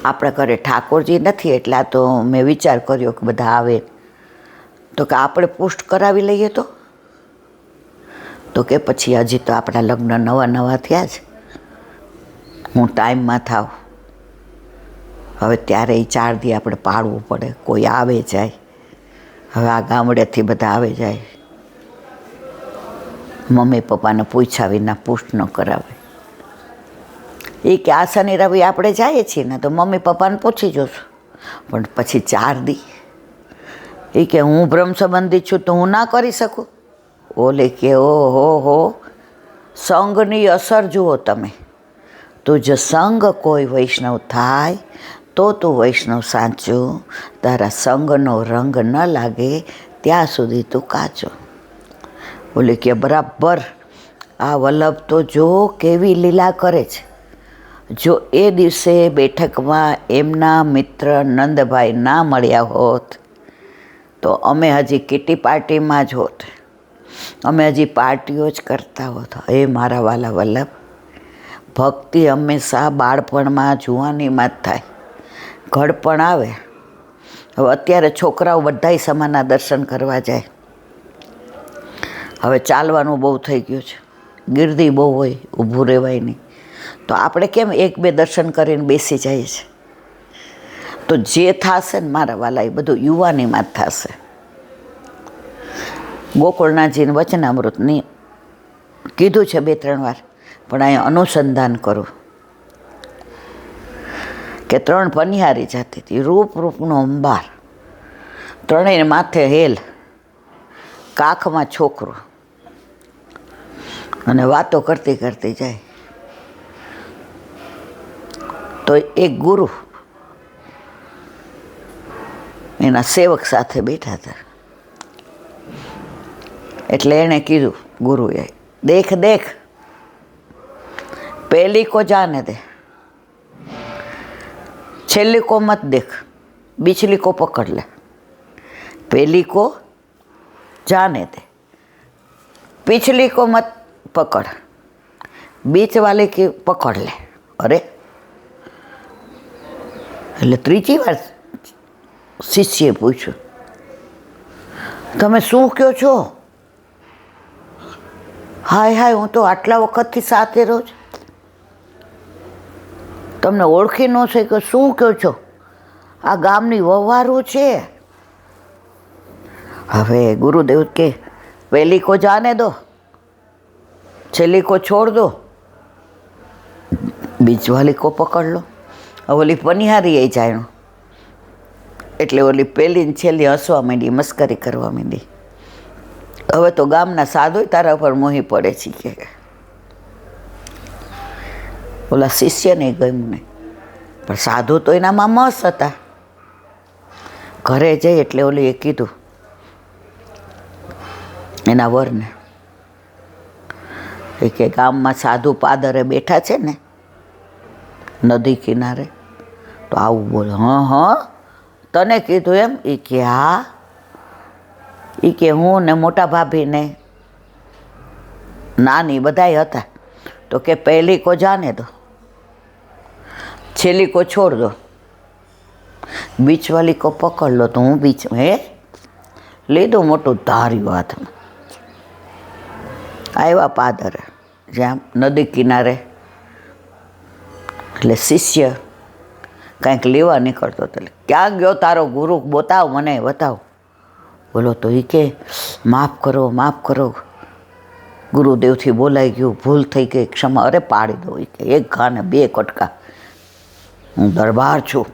આપણા ઘરે ઠાકોરજી નથી એટલે આ તો મેં વિચાર કર્યો કે બધા આવે તો કે આપણે પુષ્ટ કરાવી લઈએ તો કે પછી હજી તો આપણા લગ્ન નવા નવા થયા છે, હું ટાઈમમાં થાવ. હવે ત્યારે એ 4 દી આપણે પાડવું પડે, કોઈ આવે જાય. હવે આ ગામડેથી બધા આવે જાય, મમ્મી પપ્પાને પૂછ્યા વિના પુષ્ટ ન કરાવે. એ કે આ શનિ રવિ આપણે જઈએ છીએ ને તો મમ્મી પપ્પાને પૂછી જોશું, પણ પછી 4 દી એ કે હું બ્રહ્મ સંબંધી છું તો હું ના કરી શકું. ઓલે કે ઓહો સંઘની અસર જુઓ તમે. તું જો સંઘ કોઈ વૈષ્ણવ થાય તો તું વૈષ્ણવ સાચું. તારા સંઘનો રંગ ન લાગે ત્યાં સુધી તું કાચો. બોલે કે બરાબર. આ વલ્લભ તો જો કેવી લીલા કરે છે. જો એ દિવસે બેઠકમાં એમના મિત્ર નંદભાઈ ના મળ્યા હોત તો અમે હજી કિટી પાર્ટીમાં જ હોત, અમે હજી પાર્ટીઓ જ કરતા હોત. એ મારા વાલા વલ્લભ, ભક્તિ હંમેશા બાળપણમાં જુવાનીમાં જ થાય, ઘડપણ આવે. હવે અત્યારે છોકરાઓ બધાય સમાના દર્શન કરવા જાય. હવે ચાલવાનું બહુ થઈ ગયું છે, ગીર્દી બહુ હોય, ઊભું રહેવાય નહીં. તો આપણે કેમ 1-2 દર્શન કરીને બેસી જઈએ છીએ. તો જે થશે ને મારા વાલા એ બધું યુવાનીમાં જ થશે. ગોકુળનાથજીને વચનામૃતની કીધું છે 2-3 વાર, પણ અહીંયા અનુસંધાન કરું કે 3 પનિહારી જાતી હતી, રૂપ રૂપનો અંબાર, ત્રણેય માથે હેલ, કાખમાં છોકરો, અને વાતો કરતી કરતી જાય. તો એક ગુરુ એના સેવક સાથે બેઠા હતા. એટલે એણે કીધું ગુરુએ, દેખ દેખ પહેલી કો જાને દે, છેલ્લી કો મત દેખ, બીચલી કો પકડ લે. પહેલી કો જાને દે, पिछली को मत पकड़, बीच वाले की पकड़ ले. अरे એટલે 3જી વાર શિષ્યએ પૂછ્યું, તમે શું કહો છો? હાય હું તો આટલા વખતથી સાથે રહું છું, તમને ઓળખી ન શક્યો, શું કહો છો? આ ગામની વવારું છે. હવે ગુરુદેવ કે પહેલી કો જાને દો, છેલ્લી કો છોડ દો, બીચ વાલી કો પકડ લો. ઓલી પનિહારી એ જાણ્યું એટલે ઓલી પહેલી ને છેલ્લી હસવા માંડી, મસ્કરી કરવા માંડી. હવે તો ગામના સાધુ તારા પર મોહી પડે છે કે ઓલા શિષ્યને ગમ્યું નહીં, પણ સાધુ તો એનામાં મસ્ત હતા. ઘરે જઈ એટલે ઓલી એ કીધું એના વરને, એ કે ગામમાં સાધુ પાદરે બેઠા છે ને નદી કિનારે, તો આવું બોલ. હા તને કીધું એમ? એ કે હા. એ કે હું ને મોટા ભાભી ને નાની બધાય હતા. તો કે પહેલી કો જાને દો, છેલ્લી કો છોડ દો, બીચ વાલી કો પકડ લો. તો હું બીચ લીધું મોટું ધાર્યું હાથમાં, આવ્યા પાદરે જ્યાં નદી કિનારે. એટલે શિષ્ય કંઈક લેવા નીકળતો હતો. ક્યાં ગયો તારો ગુરુ? બતાવ મને, બતાવ. બોલો તો એ કે માફ કરો, માફ કરો, ગુરુદેવથી બોલાઈ ગયું, ભૂલ થઈ ગઈ, ક્ષમા. અરે પાડી દો. એ કે 1 ઘા ને 2 કટકા, હું દરબાર છું.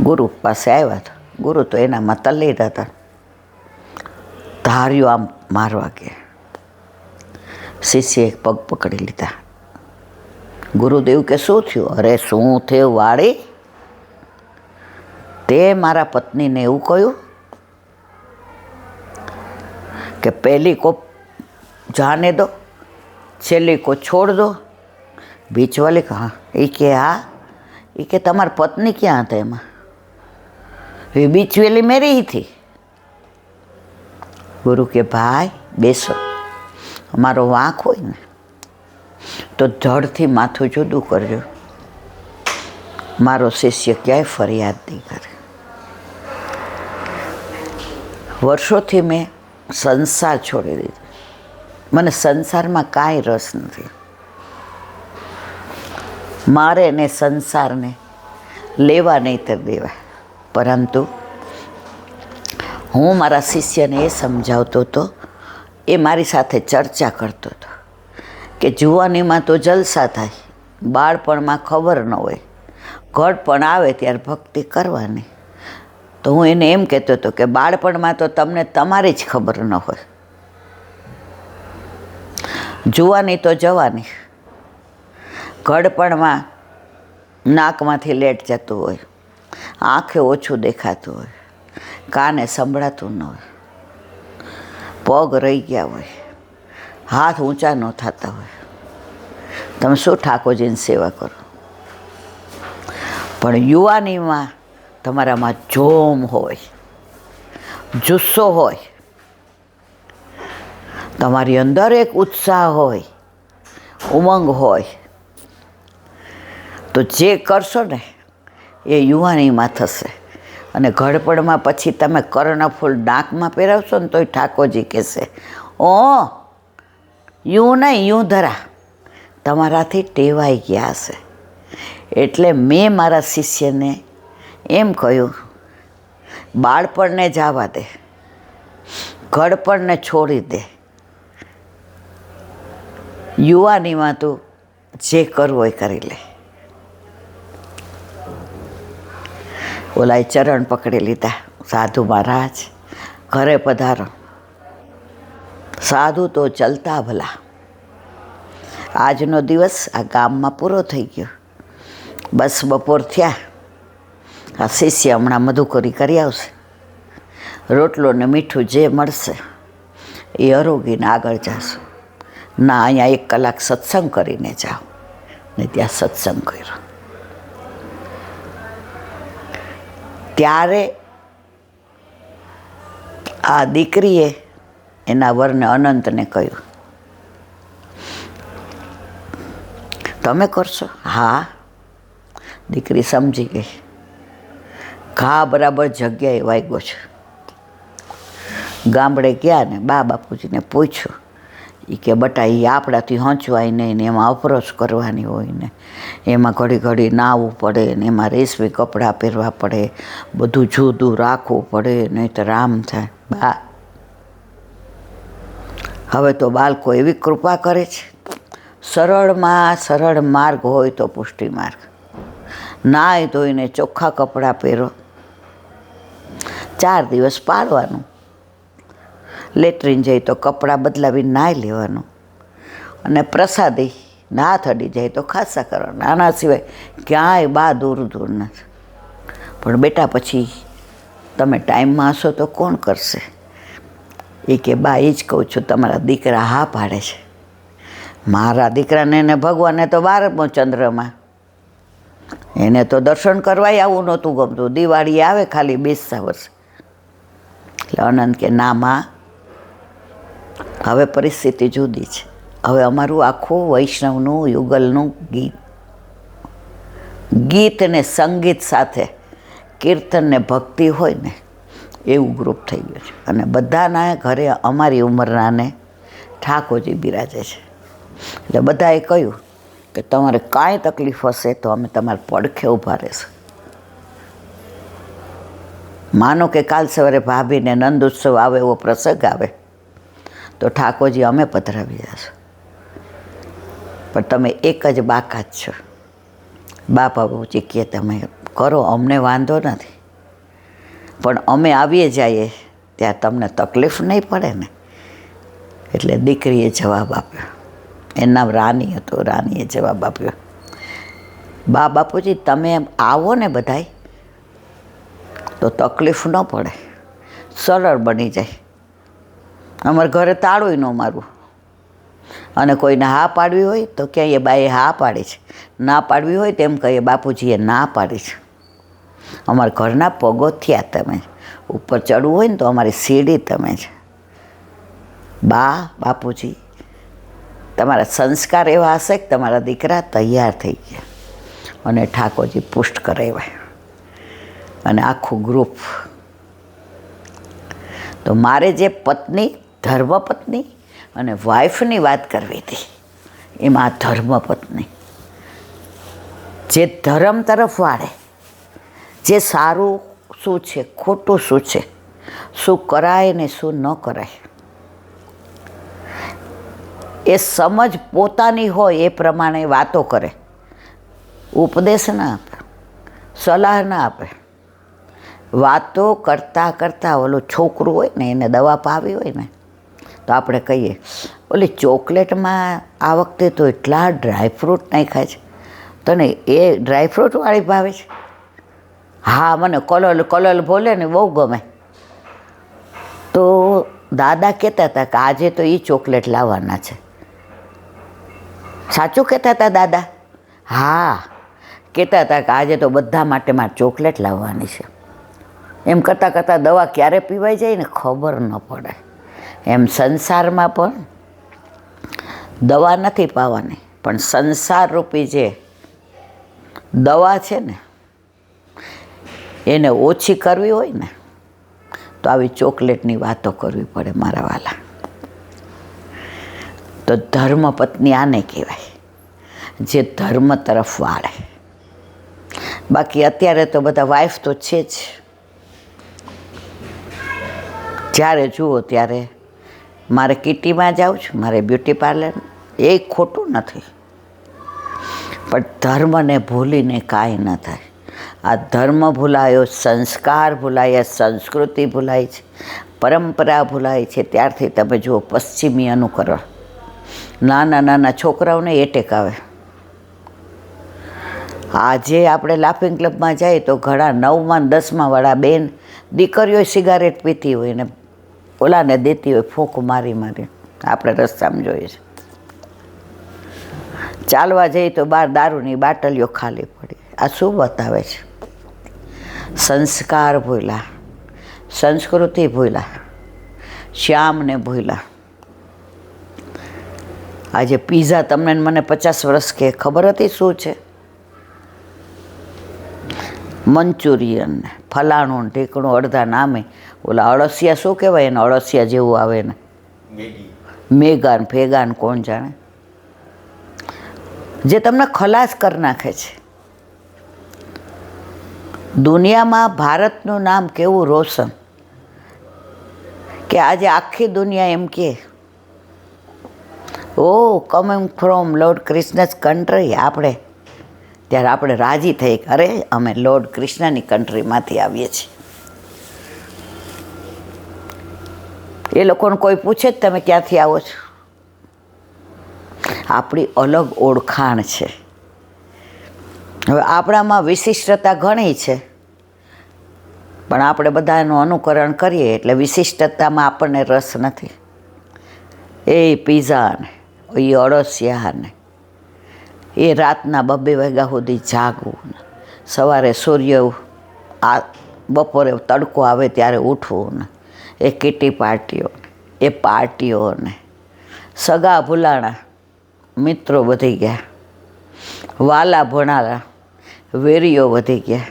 ગુરુ પાસે આવ્યા હતા. ગુરુ તો એનામાં તલ્લીન હતા. ધાર્યું આમ મારવા કે શિષ્યએ એક પગ પકડી લીધા. ગુરુદેવ કે શું થયું? અરે શું થયું વાળી? તે મારા પત્નીને એવું કહ્યું કે પહેલી કો જાને દો, છેલ્લી કો છોડ દો, બીચ વાલી. હા. એ કે હા. એ કે તમારી પત્ની ક્યાં હતા એમાં? એ બીચ વેલી મેરી ही थी. ગુરુ કે ભાઈ બેસો, અમારો વાંક હોય ને તો જડથી માથું જુદું કરજો. મારો શિષ્ય ક્યાંય ફરિયાદ નહીં કરે. વર્ષોથી મેં સંસાર છોડી દીધો. મને સંસારમાં કાંઈ રસ નથી. મારે ને સંસારને લેવા નહીંતર દેવા. પરંતુ હું મારા શિષ્યને એ સમજાવતો હતો, એ મારી સાથે ચર્ચા કરતો હતો કે જુવાનીમાં તો જલસા થાય, બાળપણમાં ખબર ન હોય, ઘડપણ આવે ત્યારે ભક્તિ કરવાની. તો હું એને એમ કહેતો હતો કે બાળપણમાં તો તમને તમારી જ ખબર ન હોય, જુવાની તો જવાની, ઘડપણમાં નાકમાંથી લેટ જતું હોય, આંખે ઓછું દેખાતું હોય, કાને સંભળાતું ન હોય, પગ રહી ગયા હોય, હાથ ઊંચા ન થતા હોય. તમે શું ઠાકોરજીની સેવા કરો? પણ યુવાનીમાં તમારામાં જોમ હોય, જુસ્સો હોય, તમારી અંદર એક ઉત્સાહ હોય, ઉમંગ હોય, તો જે કરશો ને એ યુવાનીમાં થશે. અને ઘડપણમાં પછી તમે કર્ણફૂલ નાકમાં પહેરાવશો ને તોય ઠાકોરજી કહેશે, ઓ યું નહીં, યું ધરા, તમારાથી ટેવાઈ ગયા હશે. એટલે મેં મારા શિષ્યને એમ કહ્યું, બાળપણને જવા દે, ઘડપણને છોડી દે, યુવાનીમાં તું જે કરવું એ કરી લે. ઓલાએ ચરણ પકડી લીધા, સાધુ મહારાજ ઘરે પધારો. સાધુ તો ચલતા ભલા. આજનો દિવસ આ ગામમાં પૂરો થઈ ગયો. બસ બપોર થયા, આ શિષ્ય હમણાં મધુકરી કરી આવશે. રોટલો ને મીઠું જે મળશે એ અરોગીને આગળ જાશો. ના, અહીંયા 1 કલાક સત્સંગ કરીને જાઓ. ને ત્યાં સત્સંગ કર્યો. ત્યારે આ દીકરીએ એના વરને અનંતને કહ્યું, તમે કરશો? હા. દીકરી સમજી ગઈ. ઘા બરાબર જગ્યાએ વાગ્યો છે. ગામડે ગયા ને બા બાપુજીને પૂછ્યું. એ કે બટા, એ આપણાથી હંચવાય નહીં ને એમાં અપરોચ કરવાની હોય ને એમાં ઘડી ઘડી નાહવું પડે ને એમાં રેશમી કપડાં પહેરવા પડે, બધું જુદું રાખવું પડે, નહીં તો રામ થાય. બા, હવે તો બાળકો એવી કૃપા કરે છે, સરળમાં સરળ માર્ગ હોય તો પુષ્ટિ માર્ગ. નાહી ધોઈને ચોખ્ખા કપડાં પહેરો, 4 દિવસ પાડવાનું, લેટ્રિન જાય તો કપડાં બદલાવીને નાહી લેવાનું, અને પ્રસાદી હાથ અડી જાય તો ખાસા કરવાના. આના સિવાય ક્યાંય બા દૂર દૂર નથી. પણ બેટા પછી તમે ટાઈમમાં હશો તો કોણ કરશે? એ કે બા, એ જ કહું છું, તમારા દીકરા હા પાડે છે. મારા દીકરાને એને ભગવાને તો 12મો ચંદ્રમાં, એને તો દર્શન કરવાય આવું નહોતું ગમતું. દિવાળી આવે ખાલી બેસતા વર્ષે. એટલે અનંત કે ના માં, હવે પરિસ્થિતિ જુદી છે. હવે અમારું આખું વૈષ્ણવનું યુગલનું ગીત ને સંગીત સાથે કીર્તન ને ભક્તિ હોય ને એવું ગ્રુપ થઈ ગયું છે. અને બધાના ઘરે અમારી ઉંમરનાને ઠાકોરજી બિરાજે છે. એટલે બધાએ કહ્યું કે તમારે કાંઈ તકલીફ હશે તો અમે તમારા પડખે ઊભા રહેશું. માનો કે કાલ સવારે ભાભીને નંદ ઉત્સવ આવે, એવો પ્રસંગ આવે તો ઠાકોરજી અમે પધરાવી જશું. પણ તમે એક જ બાકાત છો. બાપા બાપુજી કે તમે કરો, અમને વાંધો નથી, પણ અમે આવીએ જઈએ ત્યાં તમને તકલીફ નહીં પડે ને. એટલે દીકરીએ જવાબ આપ્યો. એનું નામ રાની હતું. રાનીએ જવાબ આપ્યો, બા બાપુજી તમે આવો ને બધાય તો તકલીફ ન પડે, સરળ બની જાય. અમારા ઘરે તાળું ન મારવું, અને કોઈને હા પાડવી હોય તો ક્યાંય બાએ હા પાડી છે, ના પાડવી હોય તેમ કહીએ બાપુજીએ ના પાડી છે. અમારા ઘરના પગથિયા તમે, ઉપર ચડવું હોય ને તો અમારી સીડી તમે છે. બા બાપુજી તમારા સંસ્કાર એવા હશે કે તમારા દીકરા તૈયાર થઈ ગયા. અને ઠાકોરજી પુષ્ટ કરાવ્યા અને આખું ગ્રુપ. તો મારે જે પત્ની, ધર્મપત્ની અને વાઈફની વાત કરવી હતી, એમાં ધર્મપત્ની જે ધર્મ તરફ વાળે, જે સારું શું છે, ખોટું શું છે, શું કરાય ને શું ન કરાય, એ સમજ પોતાની હોય એ પ્રમાણે વાતો કરે, ઉપદેશ ના આપે, સલાહ ના આપે. વાતો કરતાં કરતાં ઓલું છોકરું હોય ને એને દવા પાવી હોય ને તો આપણે કહીએ ઓલી ચોકલેટમાં આ વખતે તો એટલા ડ્રાયફ્રૂટ નાખ્યા છે, તને એ ડ્રાયફ્રૂટવાળી ભાવે છે? હા, મને કલર કલર બોલે ને બહુ ગમે. તો દાદા કહેતા હતા કે આજે તો એ ચોકલેટ લાવવાના છે. સાચું કહેતા હતા દાદા? હા, કહેતા હતા કે આજે તો બધા માટે મારે ચોકલેટ લાવવાની છે. એમ કરતાં કરતાં દવા ક્યારે પીવાઈ જાય ને ખબર ન પડે. એમ સંસારમાં પણ દવા નથી પાવાની, પણ સંસારરૂપી જે દવા છે ને એને ઓછી કરવી હોય ને તો આવી ચોકલેટની વાતો કરવી પડે મારા વાલા. તો ધર્મપત્ની આને કહેવાય, જે ધર્મ તરફ વાળે. બાકી અત્યારે તો બધા વાઈફ તો છે જ, જ્યારે જુઓ ત્યારે મારે કિટીમાં જાઉં છું, મારે બ્યુટી પાર્લર, એ ખોટું નથી, પણ ધર્મને ભૂલીને કાંઈ ન થાય. આ ધર્મ ભૂલાયો, સંસ્કાર ભૂલાયા, સંસ્કૃતિ ભૂલાય છે, પરંપરા ભૂલાય છે. ત્યારથી તમે જુઓ પશ્ચિમી અનુકરણ, નાના નાના છોકરાઓને એટેક આવે. આજે આપણે લાફિંગ ક્લબમાં જઈએ તો ઘણા 9માં 10માં વાળા બેન દીકરીઓ સિગારેટ પીતી હોય ને ઓલાને દેતી હોય ફૂંક મારી મારી. આપણે રસ્તામાં જોઈએ છે. ચાલવા જઈએ તો બહાર દારૂની બાટલીઓ ખાલી પડી. આ શું બતાવે છે? સંસ્કાર ભૂલ્યા, સંસ્કૃતિ ભૂલ્યા, શ્યામને ભૂલ્યા. આજે પીઝા તમને મને 50 વર્ષ કે ખબર હતી શું છે? મંચુરિયન ને ફલાણું ઢીકણું અડધા નામે. ઓલા અળસિયા શું કહેવાય એને? અળસિયા જેવું આવે ને મેગાન ભેગાન કોણ જાણે, જે તમને ખલાસ કરી નાખે છે. દુનિયામાં ભારતનું નામ કેવું રોશન કે આજે આખી દુનિયા એમ કે ઓ કમિંગ ફ્રોમ લોર્ડ કૃષ્ણ's કન્ટ્રી. આપણે ત્યારે આપણે રાજી થઈ કે અરે અમે લોર્ડ કૃષ્ણની કન્ટ્રીમાંથી આવીએ છીએ. એ લોકોને કોઈ પૂછે જ તમે ક્યાંથી આવો છો? આપણી અલગ ઓળખાણ છે. હવે આપણામાં વિશિષ્ટતા ઘણી છે, પણ આપણે બધા એનું અનુકરણ કરીએ એટલે વિશિષ્ટતામાં આપણને રસ નથી. એ પીઝા ને એ અળસિયા ને એ રાતના 2 વાગ્યા સુધી જાગવું ને સવારે સૂર્ય બપોરે તડકો આવે ત્યારે ઉઠવું ને એ કીટી પાર્ટીઓ, એ પાર્ટીઓ ને સગા ભૂલાણા મિત્રો વધી ગયા, વાલા ભણાલા વેરીઓ વધી ગયા,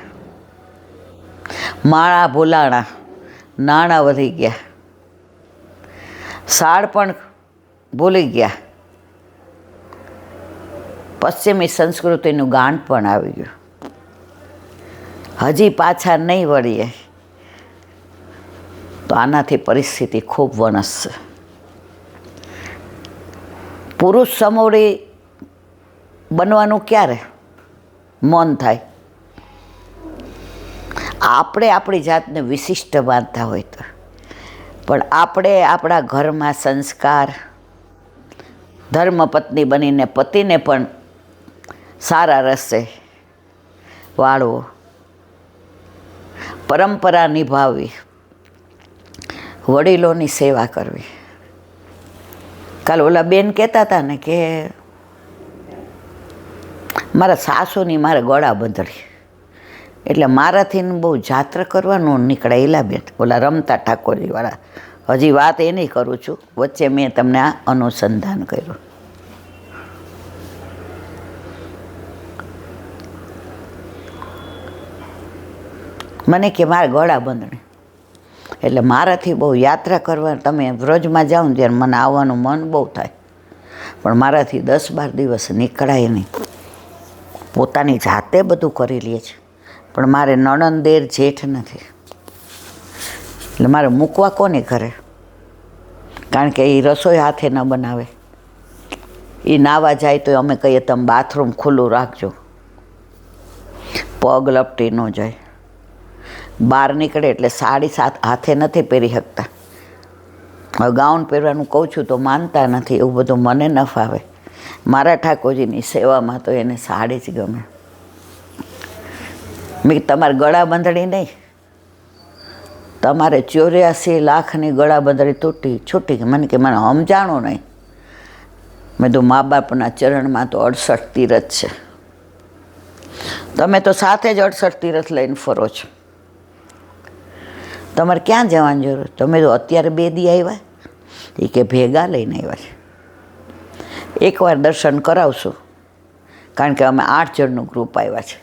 માળા ભૂલાણા નાણાં વધી ગયા, સાળ પણ ભૂલી ગયા, પશ્ચિમી સંસ્કૃતિનું ગાંઠ પણ આવી ગયું. હજી પાછા નહીં વળીએ તો આનાથી પરિસ્થિતિ ખૂબ વણસશે. પુરુષ સમોડી બનવાનું ક્યારે મન થાય? આપણે આપણી જાતને વિશિષ્ટ માનતા હોય તો. પણ આપણે આપણા ઘરમાં સંસ્કાર, ધર્મપત્ની બનીને પતિને પણ સારા રસ્તે વાળવો, પરંપરા નિભાવવી, વડીલોની સેવા કરવી. કાલે ઓલા બેન કહેતા હતા ને કે મારા સાસુની મારે ગળા બંધડી, એટલે મારાથી બહુ જાત્રા કરવાનું નીકળે. એલા બેન ઓલા રમતા ઠાકોરજીવાળા, હજી વાત એ નહીં કરું છું, વચ્ચે મેં તમને આ અનુસંધાન કર્યું. મને કે મારા ગળા બંધણે. એટલે મારાથી બહુ યાત્રા કરવા, તમે વ્રજમાં જાઓ ને ત્યારે મને આવવાનું મન બહુ થાય, પણ મારાથી 10-12 દિવસ નીકળાય નહીં. પોતાની જાતે બધું કરી લે છે, પણ મારે નણંદ દેર જેઠ નથી, એટલે મારે મૂકવા કોને ઘરે? કારણ કે એ રસોઈ હાથે ન બનાવે. એ નાવા જાય તો અમે કહીએ તમે બાથરૂમ ખુલ્લું રાખજો, પગ લપટી ન જાય. બહાર નીકળે એટલે સાડી હાથે નથી પહેરી શકતા. હવે ગાઉન પહેરવાનું કહું છું તો માનતા નથી, એવું બધું મને ન ફાવે. મારા ઠાકોરજીની સેવામાં તો એને સાડી જ ગમે. મેં તમારે ગળા બંધણી નહીં, તમારે 84 લાખની ગળા બંધણી છૂટી. મને કે મને સમજાણું નહીં. મેં તો મા બાપના ચરણમાં તો 68 તીરથ છે, તમે તો સાથે જ 68 તીરથ લઈને ફરો છો. તમારે ક્યાં જવાની જરૂર? તમે તો અત્યારે 2 દી આવ્યા, એ કે ભેગા લઈને આવ્યા છે. એકવાર દર્શન કરાવશું, કારણ કે અમે 8 જણનું ગ્રુપ આવ્યા છે.